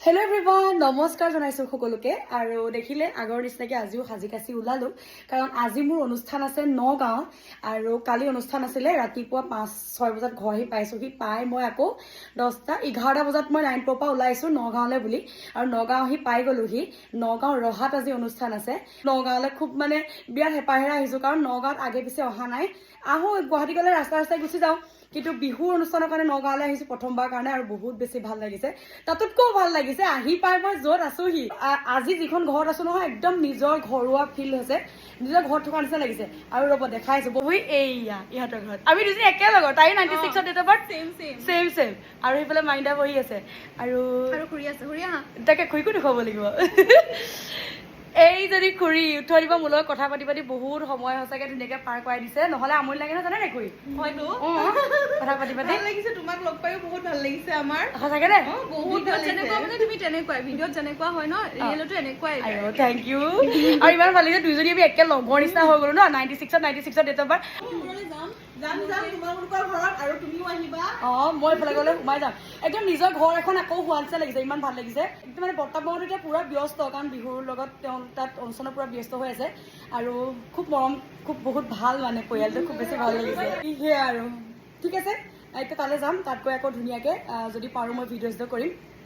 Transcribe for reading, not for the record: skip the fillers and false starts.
Hello' everyone, নমস্কাৰ জনাইছোঁ সকলোকে। আৰু দেখিলে আগৰ নিচিনাকৈ আজিও সাজি কাচি ওলালোঁ, কাৰণ আজি মোৰ অনুষ্ঠান আছে নগাঁৱত। আৰু কালি অনুষ্ঠান আছিলে, ৰাতিপুৱা 5-6 বজাত ঘৰ আহি পাইছোঁহি। পাই মই আকৌ 10-11 বজাত মই নাৰায়ণপুৰৰ পৰা ওলাইছোঁ নগাঁৱলৈ বুলি। আৰু নগাঁও আহি পাই গ'লোহি। নগাঁও ৰহাত আজি অনুষ্ঠান আছে। নগাঁৱলৈ খুব বিৰাট হেঁপাহেৰে আহিছোঁ, কাৰণ নগাঁৱত আগে পিছে অহা নাই। আহোঁ গুৱাহাটী গ'লে ৰাস্তাই গুচি যাওঁ, কিন্তু বিহুৰ অনুষ্ঠানৰ কাৰণে নগাঁৱলৈ আহিছোঁ প্ৰথমবাৰ কাৰণে, আৰু বহুত বেছি ভাল লাগিছে। তাতোতকৈও ভাল লাগিছে আহি পাই মই য'ত আছোহি। আজি যিখন ঘৰত আছো নহয়, একদম নিজৰ ঘৰুৱা ফিল হৈছে, নিজৰ ঘৰত থকা নিচিনা লাগিছে। আৰু ৰ'ব দেখাইছো, বহি এইয়া ইহঁতৰ ঘৰত আমি দুজনী একেলগৰ। তাই 96ত ডেট অফ বাৰ্থ, চেম। আৰু সেইফালে মাইণ্ডা বহি আছে, আৰু খুৰী আছে, খুৰী আহা। তাকে খুৰীকো দেখুৱাব লাগিব। এই যদি খুৰী উঠোৱা দিব মোৰ লগত কথা পাতি পাতি বহুত সময় সঁচাকে ধুনীয়াকে পাৰ কৰাই দিছে। নহ'লে আমনি লাগে নহয়, জানে নাই খুৰী? হয়তো কথা পাতি পাতি ভাল লাগিছে। তোমাক লগ পাইও বহুত ভাল লাগিছে আমাৰ। সঁচাকে নে? বহুত ভাল যেনেকুৱা তুমি তেনেকুৱাই ভিডিঅ'ত যেনেকুৱা হয় ন, ৰিয়েলতো এনেকুৱাই। Thank you. আৰু ইমান ভাল লাগিছে, দুইজনী আমি একে লগৰ নিচিনা হৈ গ'লো ন। 96ত ডেট অফ বাৰ্থ। তোমালোকৰ ঘৰত, আৰু তুমিও আহিবা। মই এইফালে গ'লে সোমাই যাম। একদম নিজৰ ঘৰ এখন আকৌ হোৱা নিচিনা লাগিছে, ইমান ভাল লাগিছে। একদম বৰ্তাক বঙত এতিয়া পুৰা ব্যস্ত, কাৰণ বিহুৰ লগত তেওঁ তাত অনুষ্ঠানত পুৰা ব্যস্ত হৈ আছে। আৰু খুব মৰম, বহুত ভাল পৰিয়ালটো, খুব বেছি ভাল লাগিছে। সেয়া আৰু ঠিক আছে, এতিয়া তালৈ যাম। তাত গৈ আকৌ ধুনীয়াকৈ যদি পাৰোঁ মই ভিডিঅ'জ কৰিম।